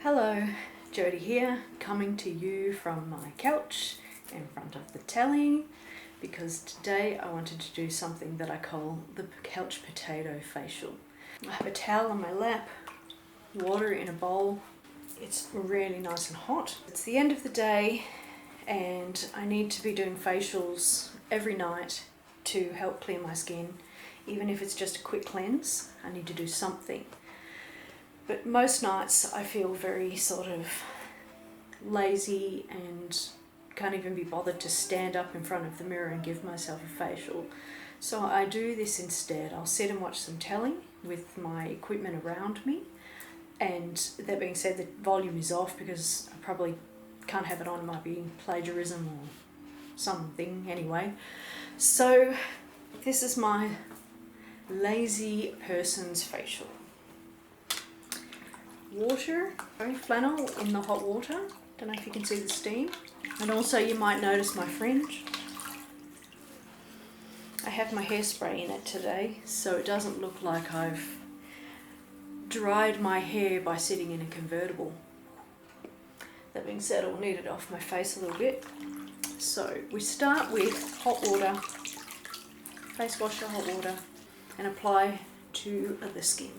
Hello, Jodie here, coming to you from my couch in front of the telly, because today I wanted to do something that I call the couch potato facial. I have a towel on my lap, water in a bowl. It's really nice and hot. It's the end of the day and I need to be doing facials every night to help clear my skin. Even if it's just a quick cleanse, I need to do something. But most nights I feel very sort of lazy and can't even be bothered to stand up in front of the mirror and give myself a facial. So I do this instead. I'll sit and watch some telly with my equipment around me. And that being said, the volume is off because I probably can't have it on. It might be plagiarism or something anyway. So this is my lazy person's facial. Water, very flannel in the hot water. Don't know if you can see the steam. And also you might notice my fringe. I have my hairspray in it today, so it doesn't look like I've dried my hair by sitting in a convertible. That being said, I'll knead it off my face a little bit. So we start with hot water, face washer, hot water, and apply to the skin.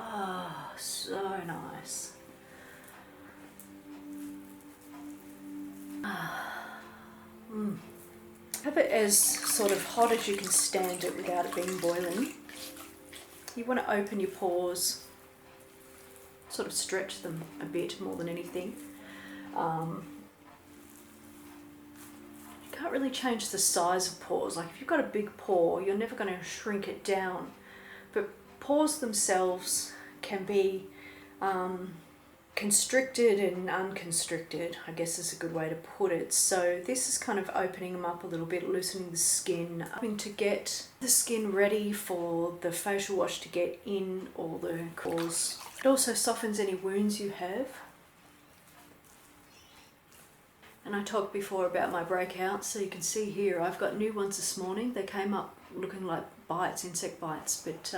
Ah, so nice. Have it as sort of hot as you can stand it without it being boiling. You want to open your pores, sort of stretch them a bit more than anything. You can't really change the size of pores. Like if you've got a big pore, you're never going to shrink it down. But pores themselves can be constricted and unconstricted, I guess is a good way to put it. So this is kind of opening them up a little bit, loosening the skin, hoping to get the skin ready for the facial wash to get in all the pores. It also softens any wounds you have. And I talked before about my breakouts, so you can see here I've got new ones this morning. They came up looking like bites, insect bites, but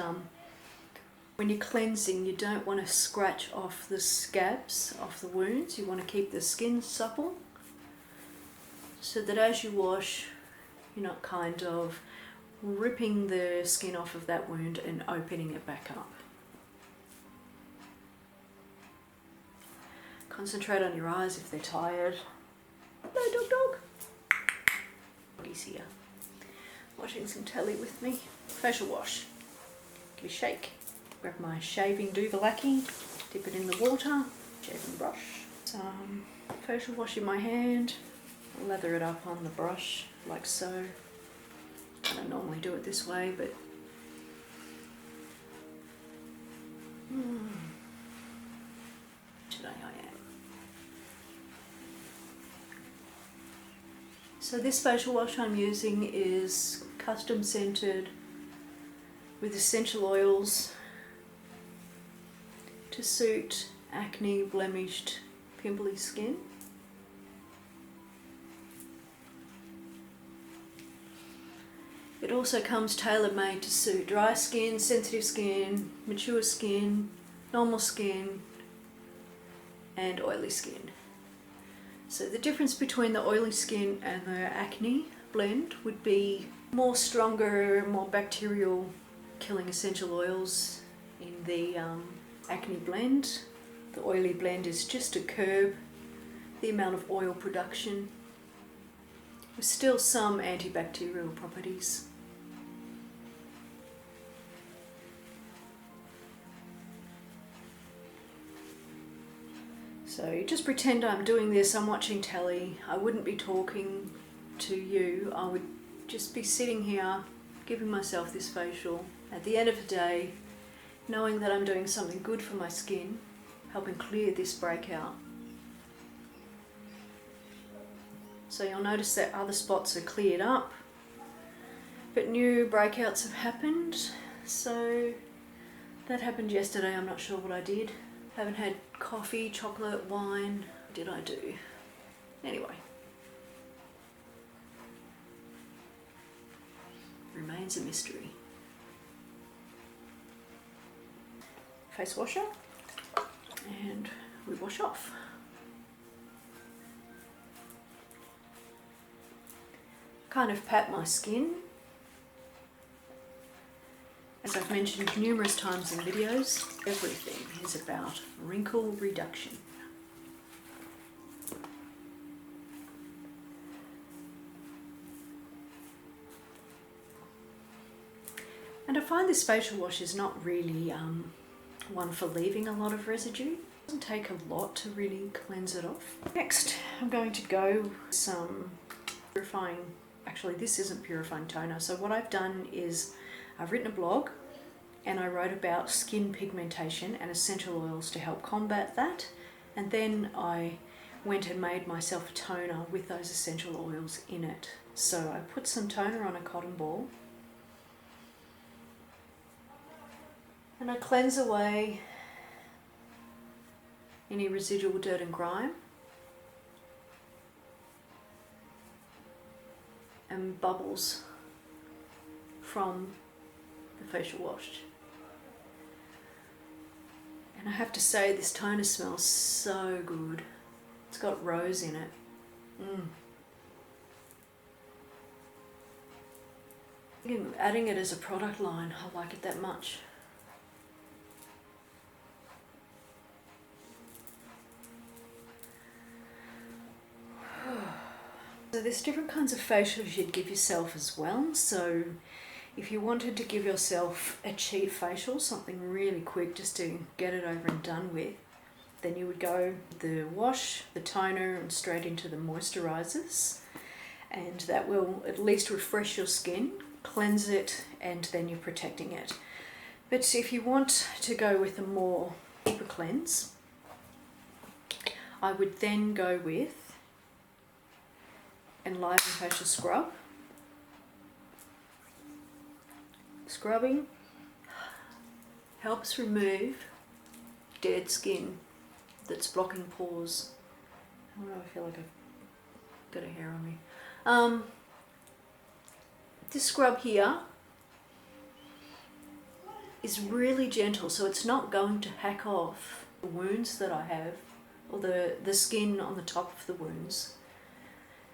when you're cleansing, you don't want to scratch off the scabs off the wounds. You want to keep the skin supple so that as you wash, you're not kind of ripping the skin off of that wound and opening it back up. Concentrate on your eyes if they're tired. Hello, dog. He's here, watching some telly with me. Facial wash. Give it a shake. Grab my shaving doovalaki, dip it in the water, shaving brush. Some facial wash in my hand, lather it up on the brush like so. I don't normally do it this way, but today I am. So this facial wash I'm using is custom scented with essential oils to suit acne, blemished, pimply skin. It also comes tailor-made to suit dry skin, sensitive skin, mature skin, normal skin, and oily skin. So the difference between the oily skin and the acne blend would be more stronger, more bacterial killing essential oils in the acne blend. The oily blend is just to curb the amount of oil production with still some antibacterial properties. So just pretend I'm doing this, I'm watching telly. I wouldn't be talking to you, I would just be sitting here giving myself this facial. At the end of the day, knowing that I'm doing something good for my skin, helping clear this breakout. So you'll notice that other spots are cleared up, but new breakouts have happened. So that happened yesterday, I'm not sure what I did. Haven't had coffee, chocolate, wine. What did I do? Anyway. Remains a mystery. face washer and we wash off. Kind of pat my skin. As I've mentioned numerous times in videos, everything is about wrinkle reduction. And I find this facial wash is not really one for leaving a lot of residue. It doesn't take a lot to really cleanse it off. Next, I'm going to go with some purifying, actually this isn't purifying toner. So what I've done is I've written a blog and I wrote about skin pigmentation and essential oils to help combat that. And then I went and made myself a toner with those essential oils in it. So I put some toner on a cotton ball and I cleanse away any residual dirt and grime and bubbles from the facial wash. And I have to say, this toner smells so good. It's got rose in it. Adding it as a product line, I like it that much. So there's different kinds of facials you'd give yourself as well. So if you wanted to give yourself a cheap facial, something really quick just to get it over and done with, then you would go the wash, the toner, and straight into the moisturisers. And that will at least refresh your skin, cleanse it, and then you're protecting it. But if you want to go with a more deeper cleanse, I would then go with Enliven Facial Scrub. Scrubbing helps remove dead skin that's blocking pores. Oh, I feel like I've got a hair on me. This scrub here is really gentle, so it's not going to hack off the wounds that I have, or the skin on the top of the wounds,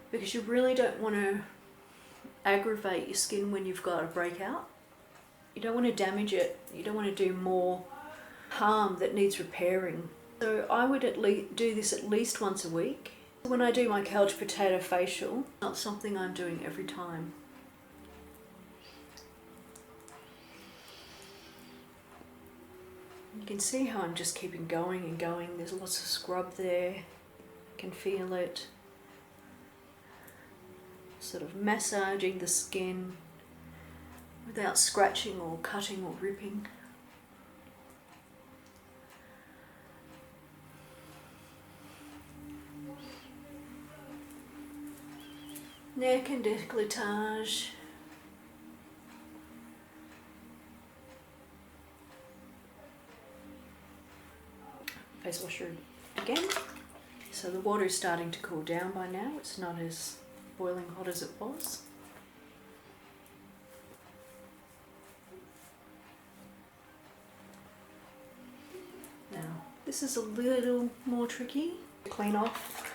because you really don't want to aggravate your skin when you've got a breakout. You don't want to damage it. You don't want to do more harm that needs repairing. So I would do this at least once a week. When I do my couch potato facial, it's not something I'm doing every time. You can see how I'm just keeping going and going. There's lots of scrub there. You can feel it. Sort of massaging the skin without scratching or cutting or ripping. Neck and décolletage. Face washer again. So the water is starting to cool down by now. It's not as boiling hot as it was. Now, this is a little more tricky to clean off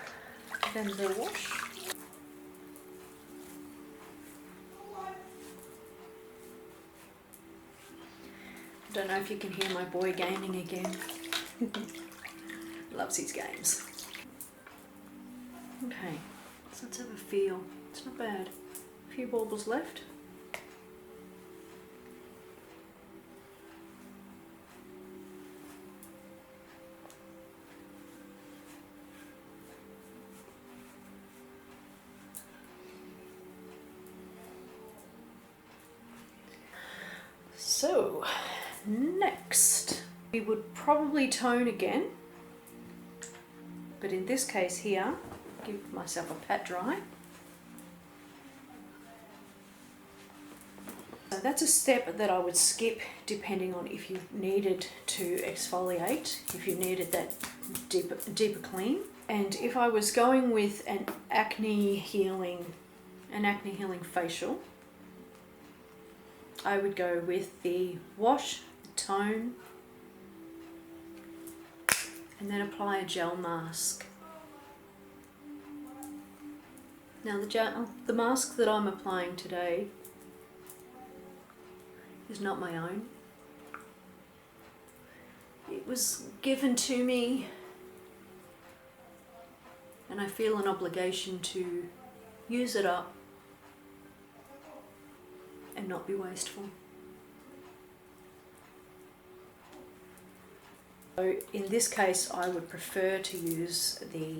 than the wash. I don't know if you can hear my boy gaming again. Loves his games. Okay, so let's have a feel. It's not bad. A few baubles left. So, next we would probably tone again, but in this case here, give myself a pat dry. So that's a step that I would skip depending on if you needed to exfoliate, if you needed that deeper clean. And if I was going with an acne healing facial, I would go with the wash, the tone, and then apply a gel mask. Now the mask that I'm applying today is not my own. It was given to me, and I feel an obligation to use it up and not be wasteful. So in this case I would prefer to use the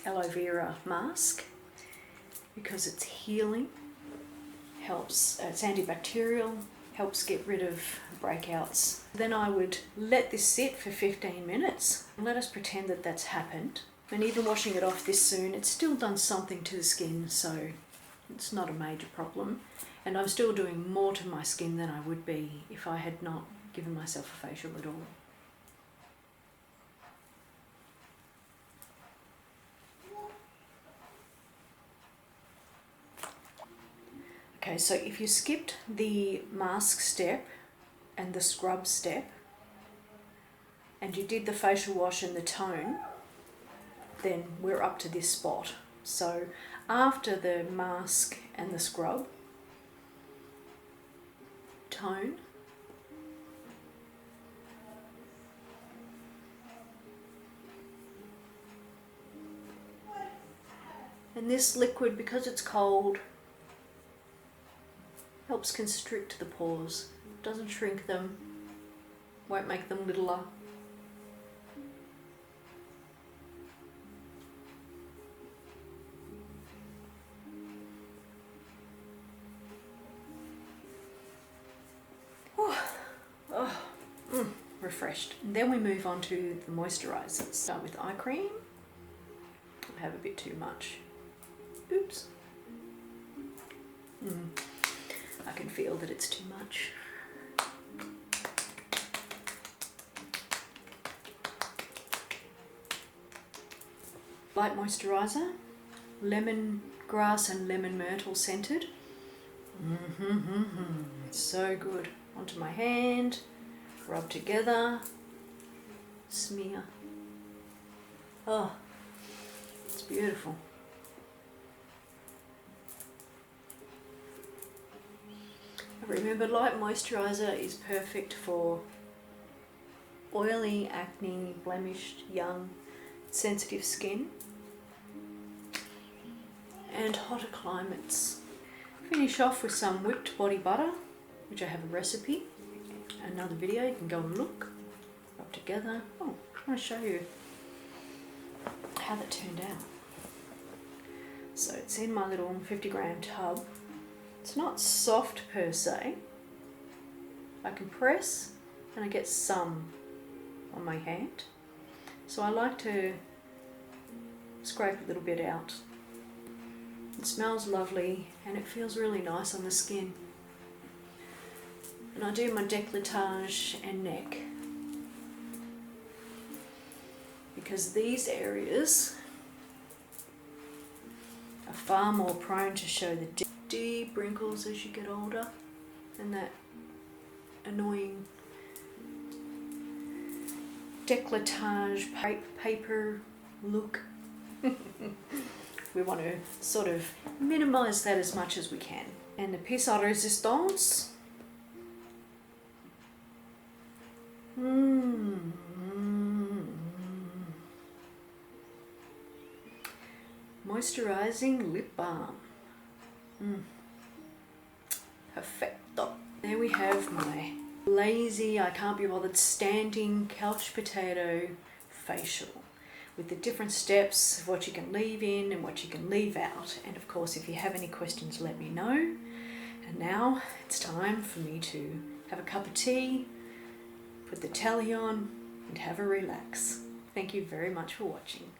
aloe vera mask because it's healing, helps, it's antibacterial, helps get rid of breakouts. Then I would let this sit for 15 minutes. Let us pretend that that's happened. And even washing it off this soon, it's still done something to the skin, so it's not a major problem. And I'm still doing more to my skin than I would be if I had not given myself a facial at all. Okay, so if you skipped the mask step and the scrub step, and you did the facial wash and the tone, then we're up to this spot. So after the mask and the scrub, tone, and this liquid, because it's cold, helps constrict the pores, doesn't shrink them, won't make them littler. Refreshed. And then we move on to the moisturisers. Start with eye cream. I have a bit too much. Oops. I can feel that it's too much. Light moisturiser, lemongrass and lemon myrtle scented. It's so good. Onto my hand, rub together, smear. Oh, it's beautiful. Remember, light moisturiser is perfect for oily, acne, blemished, young, sensitive skin and hotter climates. Finish off with some whipped body butter, which I have a recipe, another video, you can go and look. Rub together. Oh, I want to show you how that turned out. So it's in my little 50-gram tub. It's not soft per se. I can press and I get some on my hand. So I like to scrape a little bit out. It smells lovely and it feels really nice on the skin. And I do my décolletage and neck, because these areas are far more prone to show the deep wrinkles as you get older and that annoying décolletage paper look. We want to sort of minimize that as much as we can. And the pièce à résistance. Moisturizing lip balm. Perfecto. There we have my lazy, I can't be bothered standing couch potato facial with the different steps of what you can leave in and what you can leave out. And of course, if you have any questions, let me know. And now it's time for me to have a cup of tea, put the tele on and have a relax. Thank you very much for watching.